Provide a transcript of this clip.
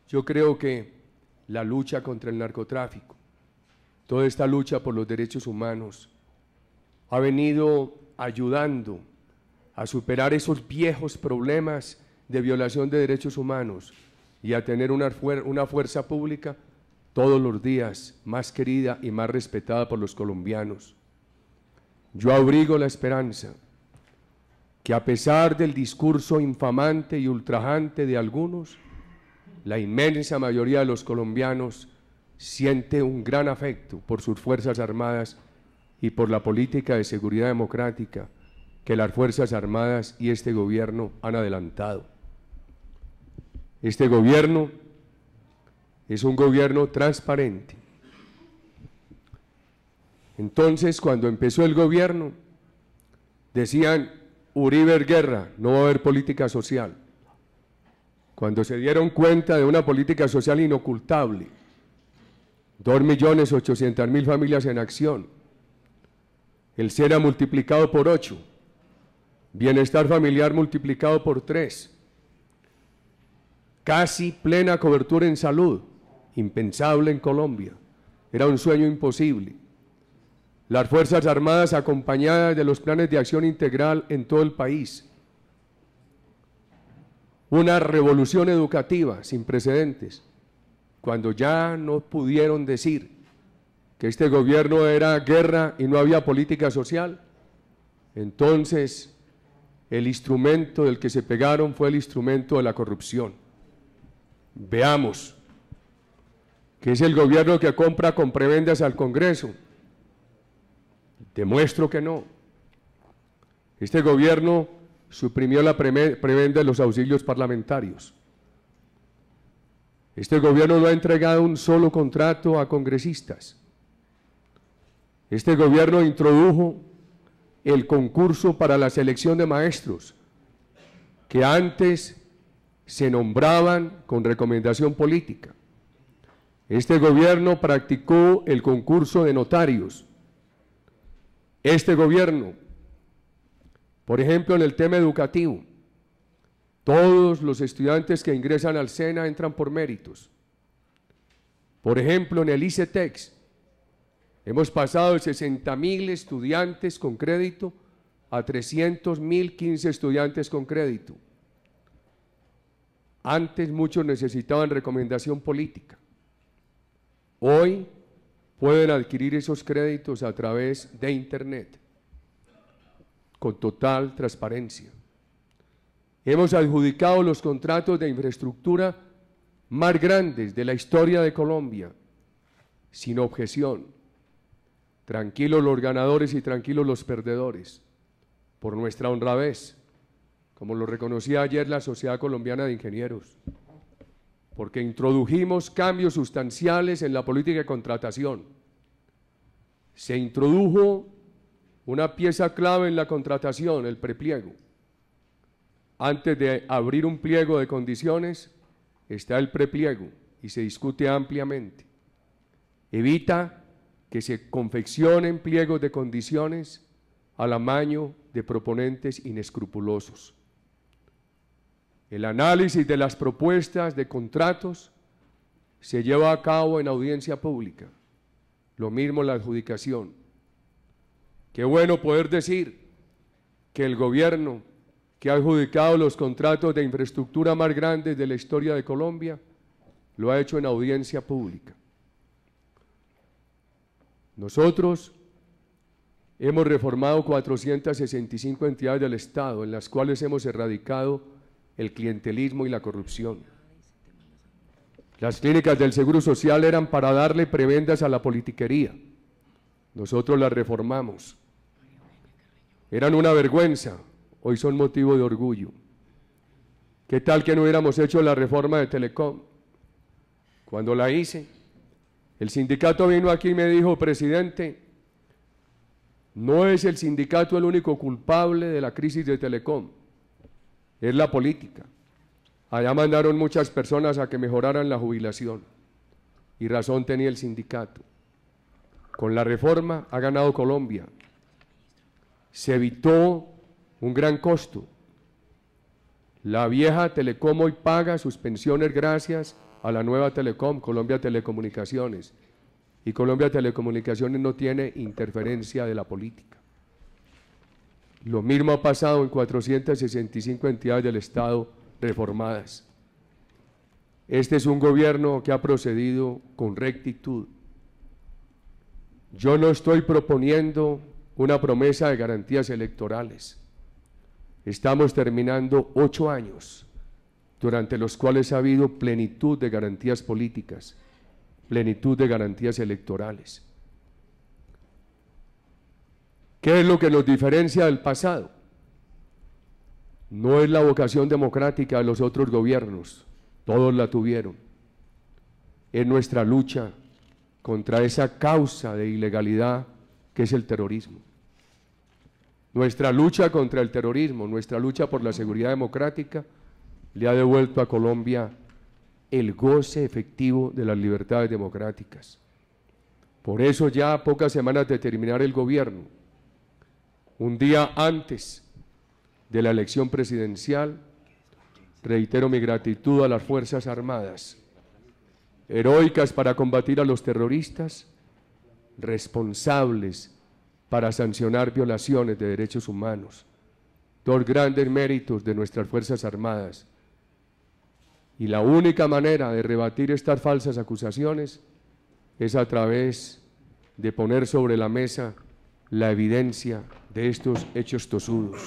Yo creo que la lucha contra el narcotráfico, toda esta lucha por los derechos humanos, ha venido ayudando a superar esos viejos problemas de violación de derechos humanos y a tener una fuerza pública todos los días más querida y más respetada por los colombianos. Yo abrigo la esperanza que a pesar del discurso infamante y ultrajante de algunos, la inmensa mayoría de los colombianos siente un gran afecto por sus Fuerzas Armadas y por la política de seguridad democrática que las Fuerzas Armadas y este gobierno han adelantado. Este gobierno es un gobierno transparente. Entonces, cuando empezó el gobierno, decían, Uribe Guerra, no va a haber política social. Cuando se dieron cuenta de una política social inocultable, 2.800.000 familias en acción, el SENA multiplicado por 8, bienestar familiar multiplicado por 3, casi plena cobertura en salud, impensable en Colombia, era un sueño imposible. Las Fuerzas Armadas acompañadas de los planes de acción integral en todo el país. Una revolución educativa sin precedentes, cuando ya no pudieron decir que este gobierno era guerra y no había política social, entonces el instrumento del que se pegaron fue el instrumento de la corrupción. Veamos, que es el gobierno que compra con prebendas al Congreso. Demuestro que no. Este gobierno suprimió la prebenda de los auxilios parlamentarios. Este gobierno no ha entregado un solo contrato a congresistas. Este gobierno introdujo el concurso para la selección de maestros, que antes se nombraban con recomendación política. Este gobierno practicó el concurso de notarios. Este gobierno, por ejemplo, en el tema educativo, todos los estudiantes que ingresan al SENA entran por méritos. Por ejemplo, en el ICETEX, hemos pasado de 60.000 estudiantes con crédito a 300.015 estudiantes con crédito. Antes muchos necesitaban recomendación política. Hoy pueden adquirir esos créditos a través de Internet, con total transparencia. Hemos adjudicado los contratos de infraestructura más grandes de la historia de Colombia, sin objeción. Tranquilos los ganadores y tranquilos los perdedores, por nuestra honradez, como lo reconocía ayer la Sociedad Colombiana de Ingenieros, porque introdujimos cambios sustanciales en la política de contratación. Se introdujo una pieza clave en la contratación, el prepliego. Antes de abrir un pliego de condiciones, está el prepliego y se discute ampliamente. Evita que se confeccionen pliegos de condiciones al amaño de proponentes inescrupulosos. El análisis de las propuestas de contratos se lleva a cabo en audiencia pública, lo mismo la adjudicación. Qué bueno poder decir que el gobierno que ha adjudicado los contratos de infraestructura más grandes de la historia de Colombia lo ha hecho en audiencia pública. Nosotros hemos reformado 465 entidades del Estado, en las cuales hemos erradicado el clientelismo y la corrupción. Las clínicas del Seguro Social eran para darle prebendas a la politiquería. Nosotros las reformamos. Eran una vergüenza, hoy son motivo de orgullo. ¿Qué tal que no hubiéramos hecho la reforma de Telecom? Cuando la hice, el sindicato vino aquí y me dijo, presidente, no es el sindicato el único culpable de la crisis de Telecom, es la política. Allá mandaron muchas personas a que mejoraran la jubilación y razón tenía el sindicato. Con la reforma ha ganado Colombia. Se evitó un gran costo. La vieja Telecom hoy paga sus pensiones gracias a la nueva Telecom, Colombia Telecomunicaciones, y Colombia Telecomunicaciones no tiene interferencia de la política. Lo mismo ha pasado en 465 entidades del Estado reformadas. Este es un gobierno que ha procedido con rectitud. Yo no estoy proponiendo una promesa de garantías electorales. Estamos terminando 8 años, durante los cuales ha habido plenitud de garantías políticas, plenitud de garantías electorales. ¿Qué es lo que nos diferencia del pasado? No es la vocación democrática de los otros gobiernos, todos la tuvieron. Es nuestra lucha contra esa causa de ilegalidad que es el terrorismo. Nuestra lucha contra el terrorismo, nuestra lucha por la seguridad democrática, le ha devuelto a Colombia el goce efectivo de las libertades democráticas. Por eso ya a pocas semanas de terminar el gobierno, un día antes de la elección presidencial, reitero mi gratitud a las Fuerzas Armadas, heroicas para combatir a los terroristas, responsables para sancionar violaciones de derechos humanos. Dos grandes méritos de nuestras Fuerzas Armadas. Y la única manera de rebatir estas falsas acusaciones es a través de poner sobre la mesa la evidencia de estos hechos tosudos.